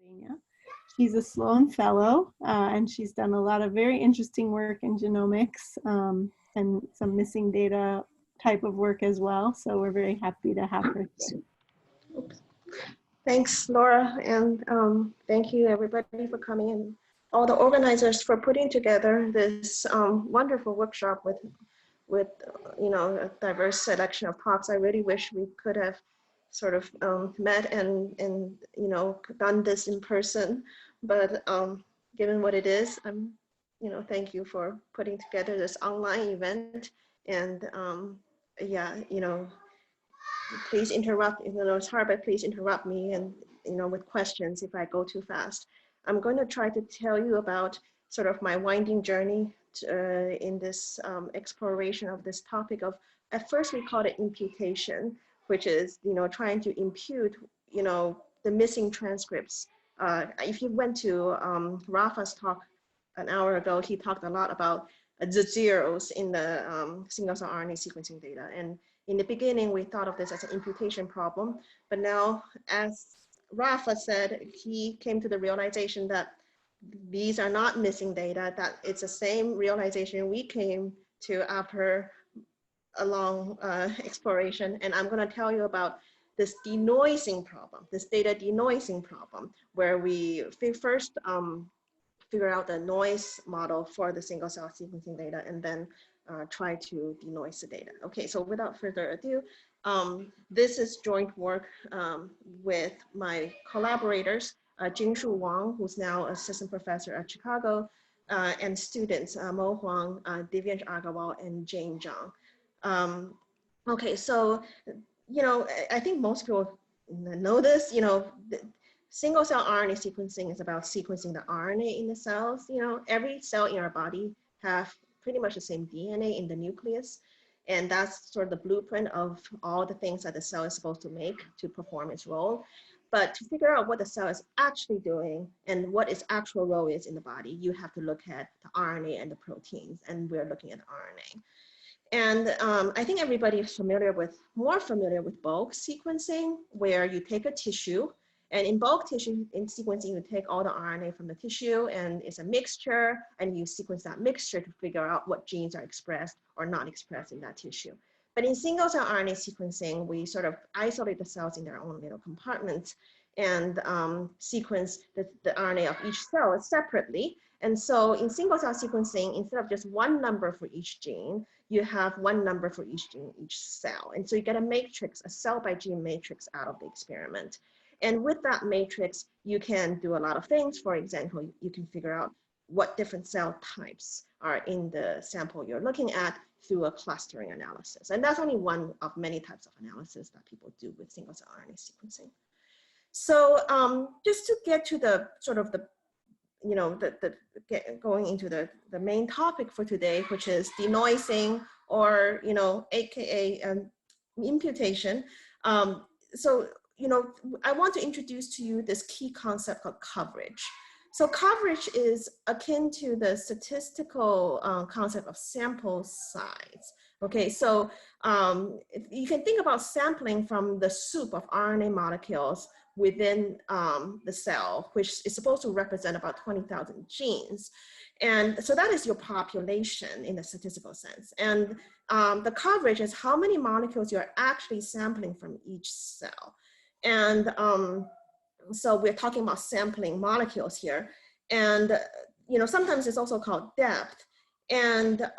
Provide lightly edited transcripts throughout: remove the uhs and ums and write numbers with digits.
Pennsylvania. She's a Sloan Fellow, and she's done a lot of very interesting work in genomics and some missing data type of work as well. So we're very happy to have her here. Oops. Thanks, Laura, and thank you everybody for coming and all the organizers for putting together this wonderful workshop with a diverse selection of talks. I really wish we could have sort of met and done this in person, but given what it is, thank you for putting together this online event. And yeah, please interrupt, it's hard, but please interrupt me and with questions if I go too fast. I'm going to try to tell you about sort of my winding journey in this exploration of this topic of, at first we called it imputation, which is trying to impute the missing transcripts. If you went to Rafa's talk an hour ago, he talked a lot about the zeros in the single-cell RNA sequencing data. And in the beginning, we thought of this as an imputation problem, but now, as Rafa said, he came to the realization that these are not missing data, that it's the same realization we came to after a long exploration. And I'm going to tell you about this denoising problem, this data denoising problem, where we first figure out the noise model for the single cell sequencing data and then try to denoise the data. Okay, so without further ado, this is joint work with my collaborators, Jingshu Wang, who's now assistant professor at Chicago, and students, Mo Huang, Divyansh Agarwal, and Jane Zhang. Okay, so, I think most people know this, single cell RNA sequencing is about sequencing the RNA in the cells. Every cell in our body have pretty much the same DNA in the nucleus. And that's sort of the blueprint of all the things that the cell is supposed to make to perform its role. But to figure out what the cell is actually doing and what its actual role is in the body, you have to look at the RNA and the proteins, and we're looking at RNA. And I think everybody is more familiar with bulk sequencing, where you take a tissue, and in bulk tissue in sequencing, you take all the RNA from the tissue and it's a mixture, and you sequence that mixture to figure out what genes are expressed or not expressed in that tissue. But in single cell RNA sequencing, we sort of isolate the cells in their own little compartments and sequence the RNA of each cell separately. And so in single cell sequencing, instead of just one number for each gene, you have one number for each gene, each cell. And so you get a matrix, a cell by gene matrix out of the experiment. And with that matrix, you can do a lot of things. For example, you can figure out what different cell types are in the sample you're looking at through a clustering analysis. And that's only one of many types of analysis that people do with single cell RNA sequencing. So just to get to the sort of going into the main topic for today, which is denoising, or AKA imputation. So I want to introduce to you this key concept called coverage. So coverage is akin to the statistical concept of sample size. Okay, so you can think about sampling from the soup of RNA molecules within the cell, which is supposed to represent about 20,000 genes. And so that is your population in a statistical sense. And the coverage is how many molecules you're actually sampling from each cell. And so we're talking about sampling molecules here. And sometimes it's also called depth. And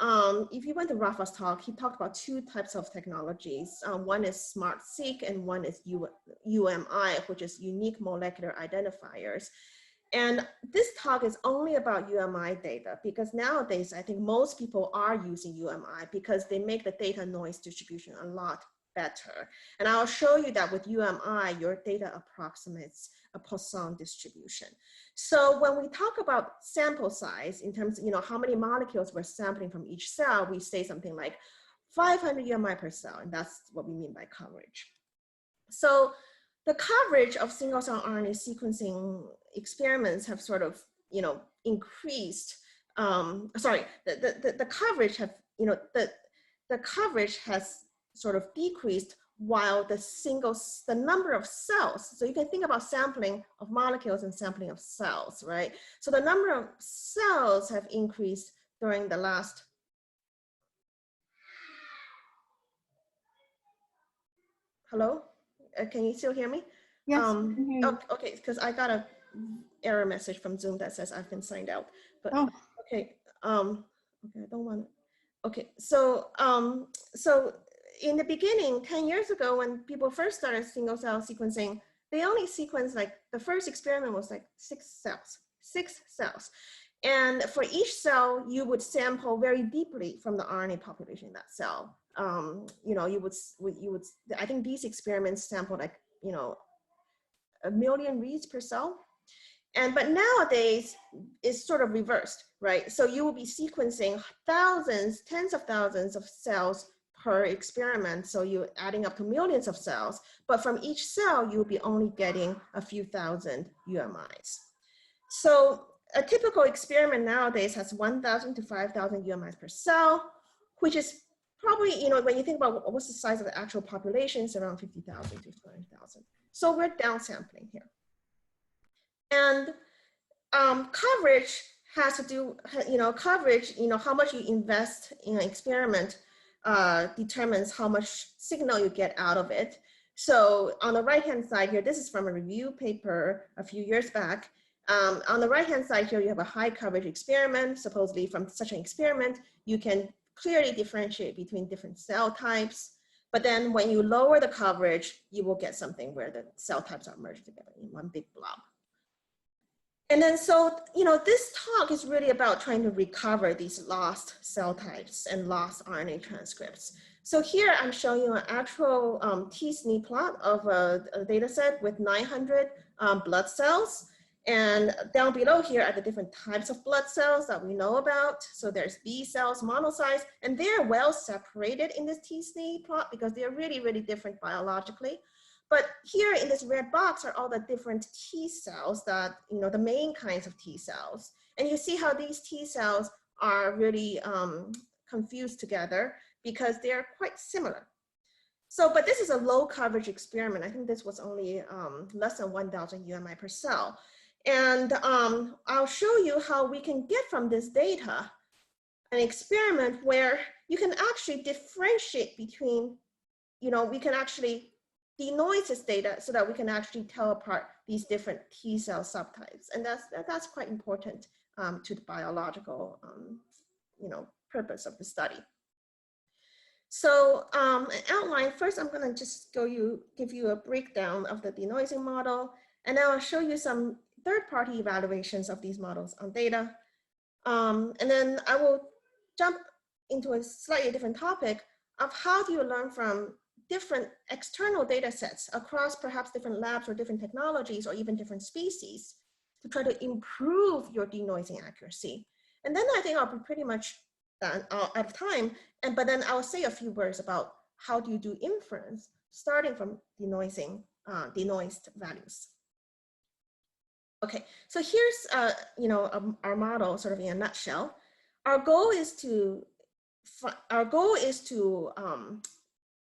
if you went to Rafa's talk, he talked about two types of technologies. One is SMART-seq and one is UMI, which is unique molecular identifiers. And this talk is only about UMI data, because nowadays I think most people are using UMI because they make the data noise distribution a lot better. And I'll show you that with UMI, your data approximates a Poisson distribution. So when we talk about sample size in terms of how many molecules we're sampling from each cell, we say something like 500 UMI per cell, and that's what we mean by coverage. So the coverage of single cell RNA sequencing experiments have sort of increased. The coverage have the coverage has sort of decreased while the number of cells, so you can think about sampling of molecules and sampling of cells, right? So the number of cells have increased during the last, hello? Can you still hear me? Yes, I can hear you. Okay, because I got a error message from Zoom that says I've been signed out. But Oh, okay, okay, I don't want to. Okay, so so in the beginning, 10 years ago, when people first started single cell sequencing, they only sequenced, like, the first experiment was like 6 cells. And for each cell, you would sample very deeply from the RNA population in that cell. You know, you would, I think these experiments sampled, like, you know, 1 million reads per cell. But nowadays it's sort of reversed, right? So you will be sequencing thousands, tens of thousands of cells per experiment. So you're adding up to millions of cells, but from each cell, you'll be only getting a few thousand UMIs. So a typical experiment nowadays has 1,000 to 5,000 UMIs per cell, which is probably, you know, when you think about what's the size of the actual population, it's around 50,000 to 200,000. So we're downsampling here. And coverage has to do, you know, coverage, you know, how much you invest in an experiment determines how much signal you get out of it. So on the right-hand side here, this is from a review paper a few years back. On the right-hand side here, you have a high coverage experiment. Supposedly from such an experiment, you can clearly differentiate between different cell types. But then when you lower the coverage, you will get something where the cell types are merged together in one big blob. And then, so, you know, this talk is really about trying to recover these lost cell types and lost RNA transcripts. So here I'm showing you an actual t-SNE plot of a data set with 900 blood cells. And down below here are the different types of blood cells that we know about. So there's B cells, monocytes, and they're well separated in this t-SNE plot because they're really, really different biologically. But here in this red box are all the different T cells that, you know, the main kinds of T cells. And you see how these T cells are really confused together because they're quite similar. So, but this is a low coverage experiment. I think this was only less than 1,000 UMI per cell. And I'll show you how we can get from this data an experiment where you can actually differentiate between, you know, we can actually denoise this data so that we can actually tell apart these different T cell subtypes. And that's quite important to the biological, you know, purpose of the study. So an outline, first I'm gonna just give you a breakdown of the denoising model, and then I'll show you some third-party evaluations of these models on data. And then I will jump into a slightly different topic of how do you learn from different external data sets across perhaps different labs or different technologies or even different species to try to improve your denoising accuracy. And then I think I'll be pretty much done out of time. But then I'll say a few words about how do you do inference starting from denoising, denoised values. Okay, so here's you know, our model sort of in a nutshell. Our goal is to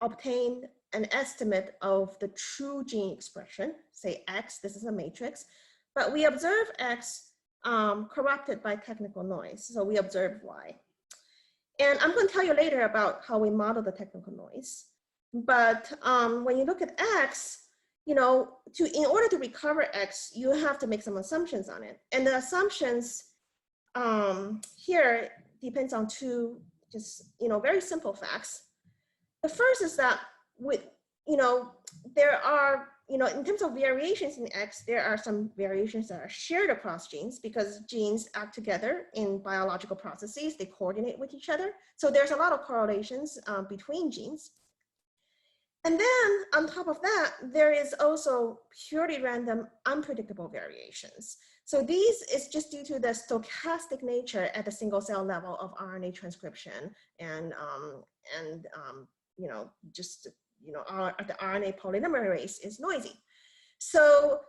obtain an estimate of the true gene expression, say X, this is a matrix, but we observe X corrupted by technical noise. So we observe Y. And I'm going to tell you later about how we model the technical noise. But when you look at X, you know, in order to recover X, you have to make some assumptions on it. And the assumptions here depends on two just, you know, very simple facts. The first is that with, you know, there are, you know, in terms of variations in X, there are some variations that are shared across genes because genes act together in biological processes. They coordinate with each other. So there's a lot of correlations between genes. And then on top of that, there is also purely random, unpredictable variations. So these is just due to the stochastic nature at the single cell level of RNA transcription and you know, just, you know, the RNA polymerase is noisy. So,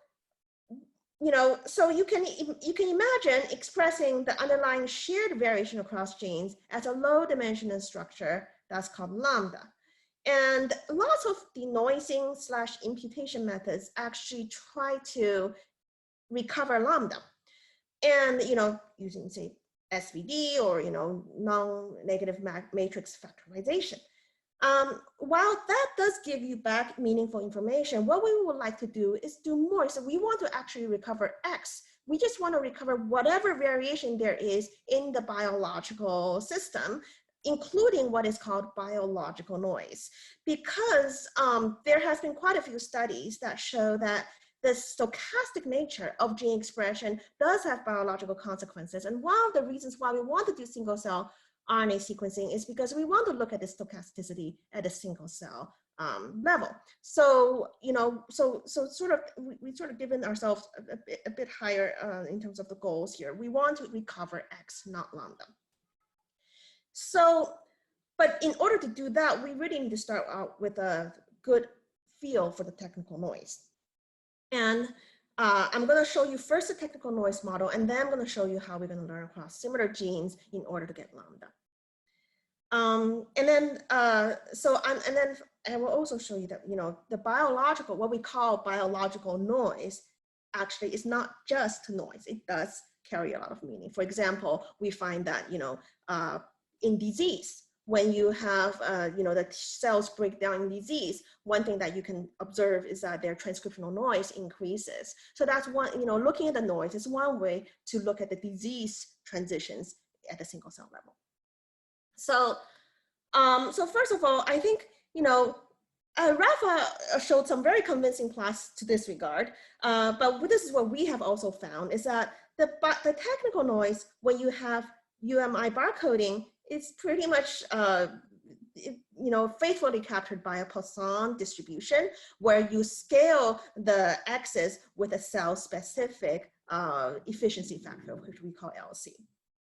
you know, so you can imagine expressing the underlying shared variation across genes as a low dimensional structure that's called lambda. And lots of denoising / imputation methods actually try to recover lambda. And, using, say, SVD or, non-negative matrix factorization. While that does give you back meaningful information, what we would like to do is do more. So we want to actually recover X. We just want to recover whatever variation there is in the biological system, including what is called biological noise. Because there has been quite a few studies that show that the stochastic nature of gene expression does have biological consequences. And one of the reasons why we want to do single cell RNA sequencing is because we want to look at the stochasticity at a single cell level. So, so sort of, we sort of given ourselves a bit higher in terms of the goals here. We want to recover X, not lambda. So, but in order to do that, we really need to start out with a good feel for the technical noise. And I'm going to show you first the technical noise model, and then I'm going to show you how we're going to learn across similar genes in order to get lambda. And then I will also show you that, the biological, what we call biological noise, actually is not just noise. It does carry a lot of meaning. For example, we find that, in disease, when you have, the cells break down in disease, one thing that you can observe is that their transcriptional noise increases. So that's one, looking at the noise is one way to look at the disease transitions at the single cell level. So, so first of all, I think, Rafa showed some very convincing plots to this regard, but this is what we have also found is that the technical noise, when you have UMI barcoding, it's pretty much, faithfully captured by a Poisson distribution where you scale the axis with a cell-specific efficiency factor, which we call LC.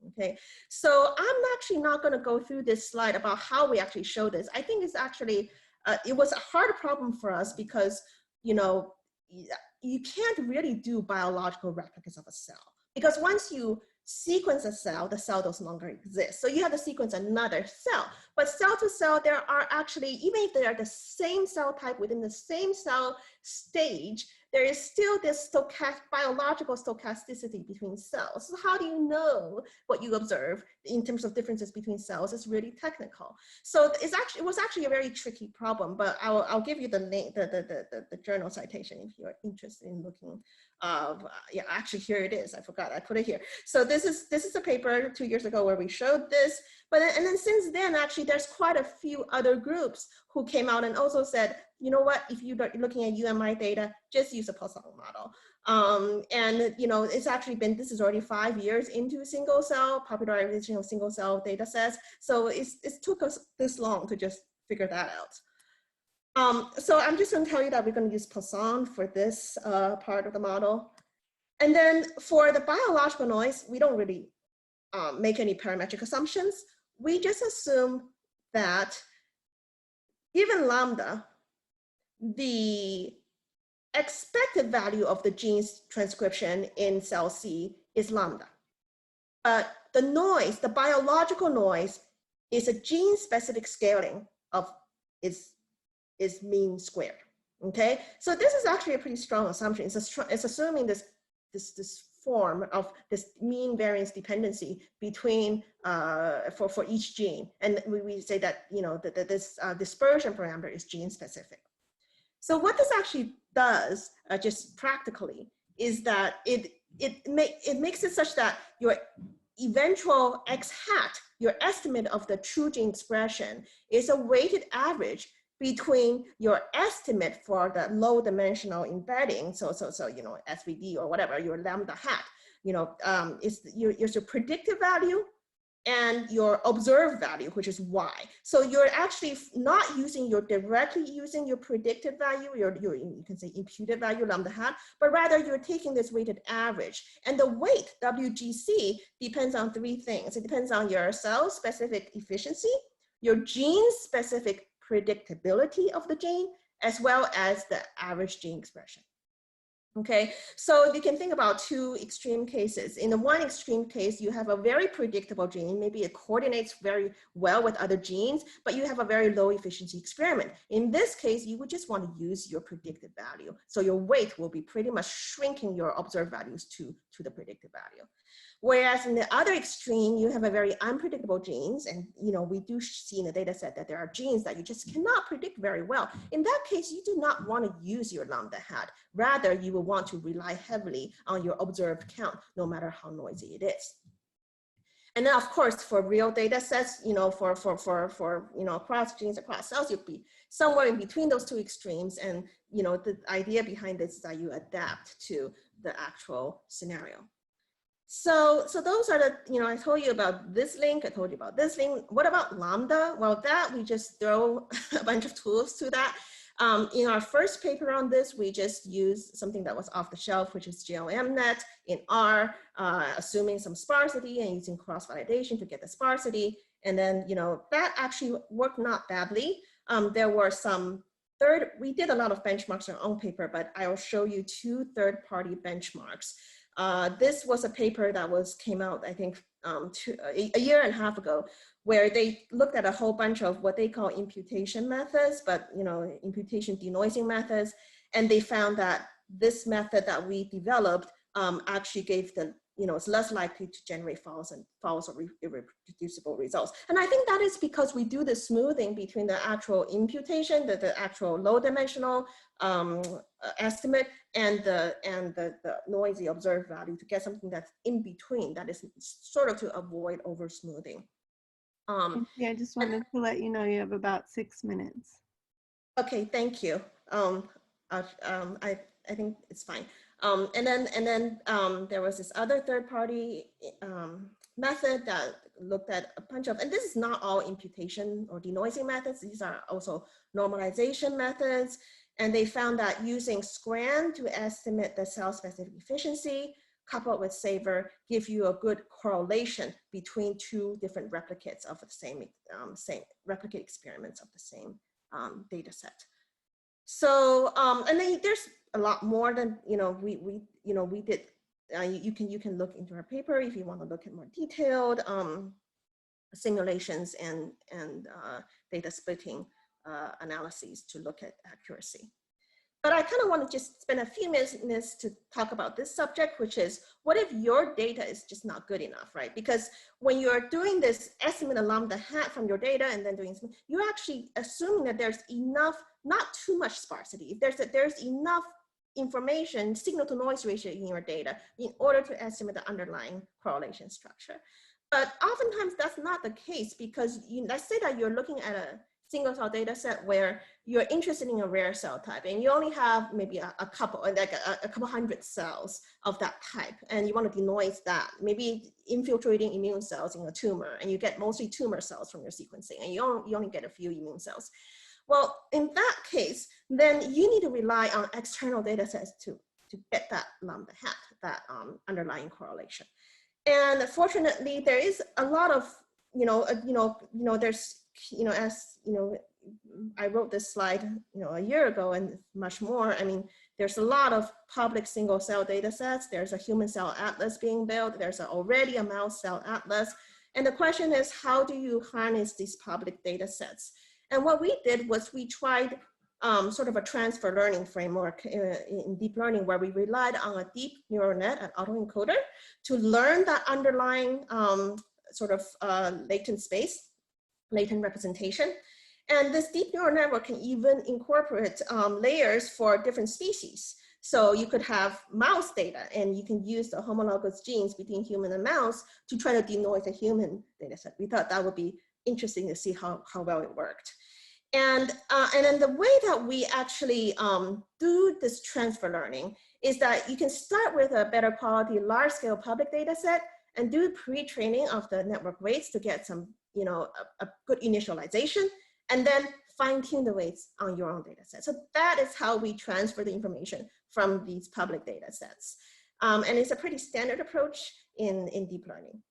Okay, so I'm actually not going to go through this slide about how we actually show this. I think it's actually, it was a hard problem for us because, you can't really do biological replicas of a cell because once you sequence a cell, the cell no longer exists. So you have to sequence another cell. But cell to cell, there are actually, even if they are the same cell type within the same cell stage, there is still this biological stochasticity between cells. So how do you know what you observe in terms of differences between cells is really technical. So it was actually a very tricky problem, but I'll give you the link, the journal citation if you're interested in looking. Yeah, actually here it is. I forgot, I put it here. So this is a paper 2 years ago where we showed this, and then since then, actually there's quite a few other groups who came out and also said, you know what, if you're looking at UMI data, just use a Poisson model. And it's actually been, this is already 5 years into single cell, popularization of single cell data sets. So it took us this long to just figure that out. So I'm just going to tell you that we're going to use Poisson for this part of the model. And then for the biological noise, we don't really make any parametric assumptions. We just assume that given lambda, the expected value of the gene's transcription in cell C is lambda. But the noise, the biological noise, is a gene-specific scaling of its mean squared. Okay, so this is actually a pretty strong assumption. It's assuming this form of this mean variance dependency between for each gene, and we say that this dispersion parameter is gene specific. So what this actually does, just practically, is that it makes it such that your eventual x hat, your estimate of the true gene expression, is a weighted average between your estimate for the low dimensional embedding, so SVD or whatever, your lambda hat, is your predictive value and your observed value, which is y. So you're actually not directly using your predicted value, you can say imputed value, lambda hat, but rather you're taking this weighted average. And the weight, WGC, depends on 3 things. It depends on your cell-specific efficiency, your gene-specific predictability of the gene, as well as the average gene expression. Okay, so you can think about two extreme cases. In the one extreme case, you have a very predictable gene, maybe it coordinates very well with other genes, but you have a very low efficiency experiment. In this case, you would just want to use your predicted value. So your weight will be pretty much shrinking your observed values to the predicted value. Whereas in the other extreme, you have a very unpredictable genes. And we do see in the data set that there are genes that you just cannot predict very well. In that case, you do not want to use your lambda hat. Rather, you will want to rely heavily on your observed count, no matter how noisy it is. And then of course, for real data sets, for across genes, across cells, you'll be somewhere in between those two extremes. And the idea behind this is that you adapt to the actual scenario. So those are the, I told you about this link, I told you about this link. What about Lambda? Well, that we just throw a bunch of tools to that. In our first paper on this, we just used something that was off the shelf, which is GLMNet in R, assuming some sparsity and using cross-validation to get the sparsity. And then, that actually worked not badly. There were some we did a lot of benchmarks in our own paper, but I will show you two third-party benchmarks. This was a paper that came out, I think, a year and a half ago, where they looked at a whole bunch of what they call imputation methods, but imputation denoising methods, and they found that this method that we developed actually gave the it's less likely to generate false or irreproducible results. And I think that is because we do the smoothing between the actual imputation, the actual low dimensional estimate, and the noisy observed value to get something that's in between, that is sort of to avoid over smoothing. Yeah, I just wanted to let you know you have about 6 minutes. Okay, thank you. I think it's fine. And then there was this other third-party method that looked at a bunch of, and this is not all imputation or denoising methods. These are also normalization methods. And they found that using SCRAN to estimate the cell-specific efficiency coupled with SAVOR give you a good correlation between two different replicates of the same replicate experiments of the same data set. So, and then there's a lot more than, we did, you can look into our paper if you want to look at more detailed simulations and data splitting analyses to look at accuracy. But I kind of want to just spend a few minutes to talk about this subject, which is, what if your data is just not good enough, right? Because when you're doing this estimate of lambda hat from your data and then doing, you're actually assuming that there's enough, not too much sparsity. If there's enough information, signal to noise ratio in your data in order to estimate the underlying correlation structure. But oftentimes that's not the case, because let's say that you're looking at a single cell data set where you're interested in a rare cell type and you only have maybe a couple, like a couple hundred cells of that type, and you want to denoise that, maybe infiltrating immune cells in a tumor, and you get mostly tumor cells from your sequencing, and you only get a few immune cells. Well, in that case, then you need to rely on external data sets to get that lambda hat, that underlying correlation. And fortunately, there is a lot of, there's, as I wrote this slide, a year ago, and much more. I mean, there's a lot of public single cell data sets. There's a human cell atlas being built. There's already a mouse cell atlas. And the question is, how do you harness these public data sets? And what we did was we tried sort of a transfer learning framework in deep learning, where we relied on a deep neural net, an autoencoder, to learn that underlying sort of latent space, latent representation. And this deep neural network can even incorporate layers for different species. So you could have mouse data, and you can use the homologous genes between human and mouse to try to denoise a human data set. We thought that would be interesting to see how well it worked. And then the way that we actually do this transfer learning is that you can start with a better quality, large scale public data set and do pre-training of the network weights to get some, a good initialization, and then fine tune the weights on your own data set. So that is how we transfer the information from these public data sets. And it's a pretty standard approach in deep learning.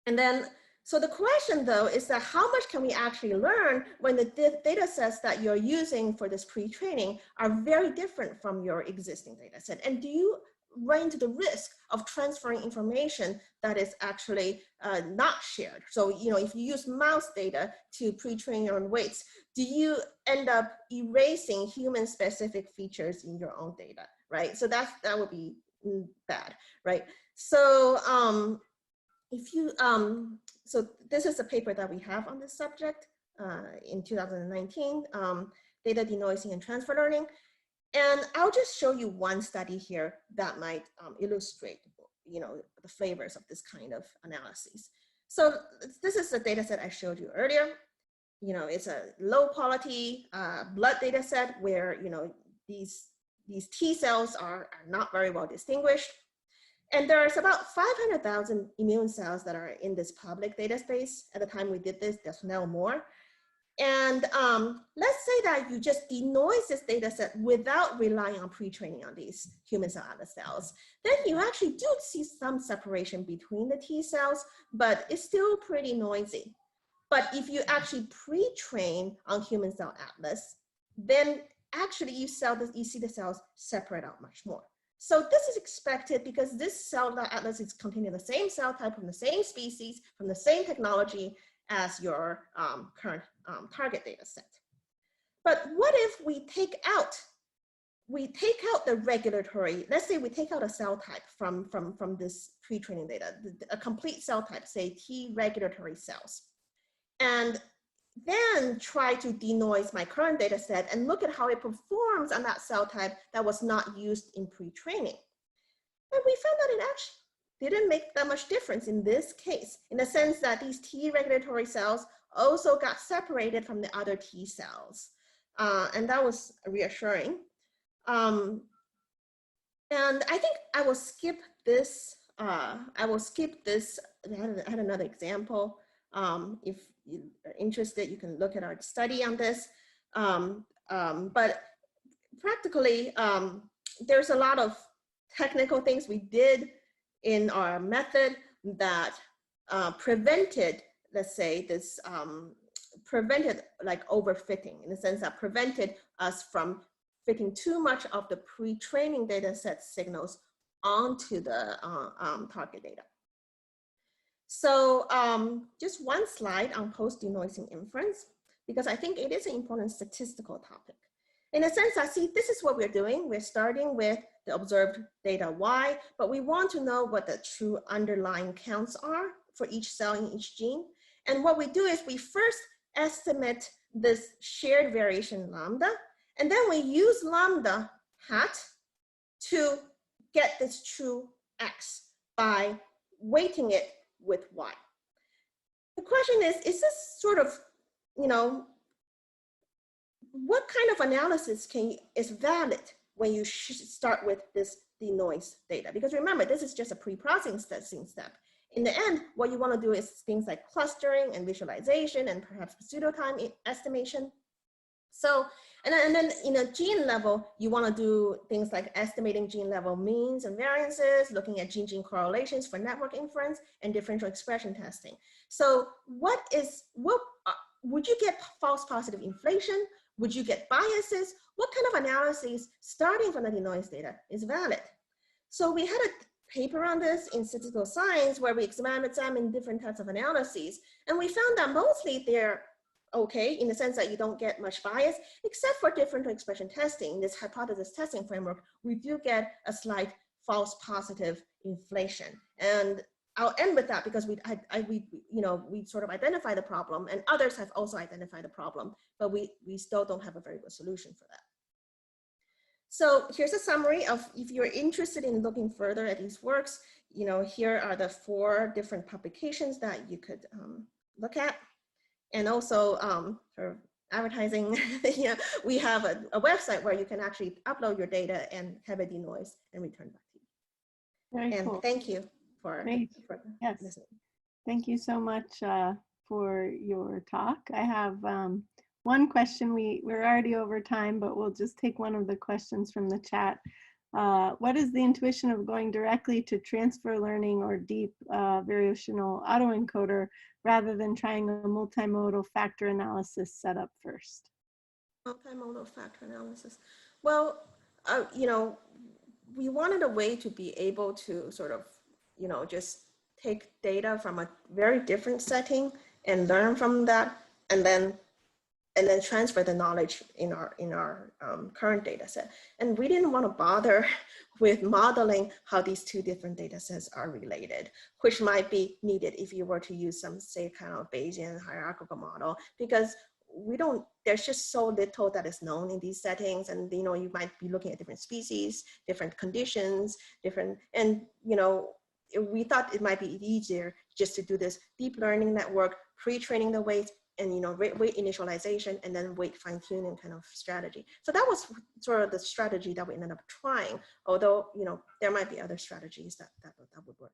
And then, So the question though is that how much can we actually learn when the data sets that you're using for this pre-training are very different from your existing data set? And do you run into the risk of transferring information that is actually not shared? So, you know, if you use mouse data to pre-train your own weights, do you end up erasing human-specific features in your own data, right? So that would be bad, right? So if you, so this is a paper that we have on this subject in 2019, data denoising and transfer learning. And I'll just show you one study here that might illustrate, you know, the flavors of this kind of analysis. So this is the data set I showed you earlier. You know, it's a low quality blood data set where, you know, these T cells are not very well distinguished. And there's about 500,000 immune cells that are in this public data space. At the time we did this, there's now more. And let's say that you just denoise this data set without relying on pre-training on these human cell atlas cells. Then you actually do see some separation between the T cells, but it's still pretty noisy. But if you actually pre-train on human cell atlas, then actually you see the cells separate out much more. So this is expected because this cell atlas is containing the same cell type from the same species, from the same technology as your current target data set. But what if we take out the regulatory, let's say we take out a cell type from this pre-training data, a complete cell type, say T regulatory cells, and then try to denoise my current data set and look at how it performs on that cell type that was not used in pre-training. And we found that it actually didn't make that much difference in this case, in the sense that these T regulatory cells also got separated from the other T cells. And that was reassuring. And I think I will skip this. I had another example. If you are interested, you can look at our study on this. But practically, there's a lot of technical things we did in our method that prevented, let's say, this prevented like overfitting, in the sense that prevented us from fitting too much of the pre-training data set signals onto the target data. So just one slide on post-denoising inference, because I think it is an important statistical topic. In a sense, I see this is what we're doing. We're starting with the observed data Y, but we want to know what the true underlying counts are for each cell in each gene. And what we do is we first estimate this shared variation lambda, and then we use lambda hat to get this true X by weighting it with Y. The question is this sort of, you know, what kind of analysis is valid when you start with this denoise data? Because remember, this is just a pre-processing step. In the end, what you want to do is things like clustering and visualization and perhaps pseudo-time estimation. So, and then in a gene level, you want to do things like estimating gene level means and variances, looking at gene-gene correlations for network inference, and differential expression testing. So would you get false positive inflation? Would you get biases? What kind of analysis starting from the denoise data is valid? So we had a paper on this in statistical science where we examined different types of analyses, and we found that mostly they're okay in the sense that you don't get much bias, except for differential expression testing. This hypothesis testing framework, we do get a slight false positive inflation. And I'll end with that because we sort of identify the problem, and others have also identified the problem, but we still don't have a very good solution for that. So here's a summary of, if you're interested in looking further at these works, you know, here are the 4 different publications that you could look at. And also for advertising, you know, we have a website where you can actually upload your data and have it denoise and return back to you. Very and cool. Thank you for yes. listening. Thank you so much for your talk. I have one question. We're already over time, but we'll just take one of the questions from the chat. What is the intuition of going directly to transfer learning or deep variational autoencoder rather than trying a multimodal factor analysis setup first? Multimodal factor analysis. Well, you know, we wanted a way to be able to sort of, you know, just take data from a very different setting and learn from that, and then transfer the knowledge in our current data set. And we didn't want to bother with modeling how these two different data sets are related, which might be needed if you were to use some, say, kind of Bayesian hierarchical model, because there's just so little that is known in these settings. And, you know, you might be looking at different species, different conditions, and, you know, we thought it might be easier just to do this deep learning network, pre-training the weights, and, you know, weight initialization, and then weight fine-tuning kind of strategy. So that was sort of the strategy that we ended up trying, although, you know, there might be other strategies that would work.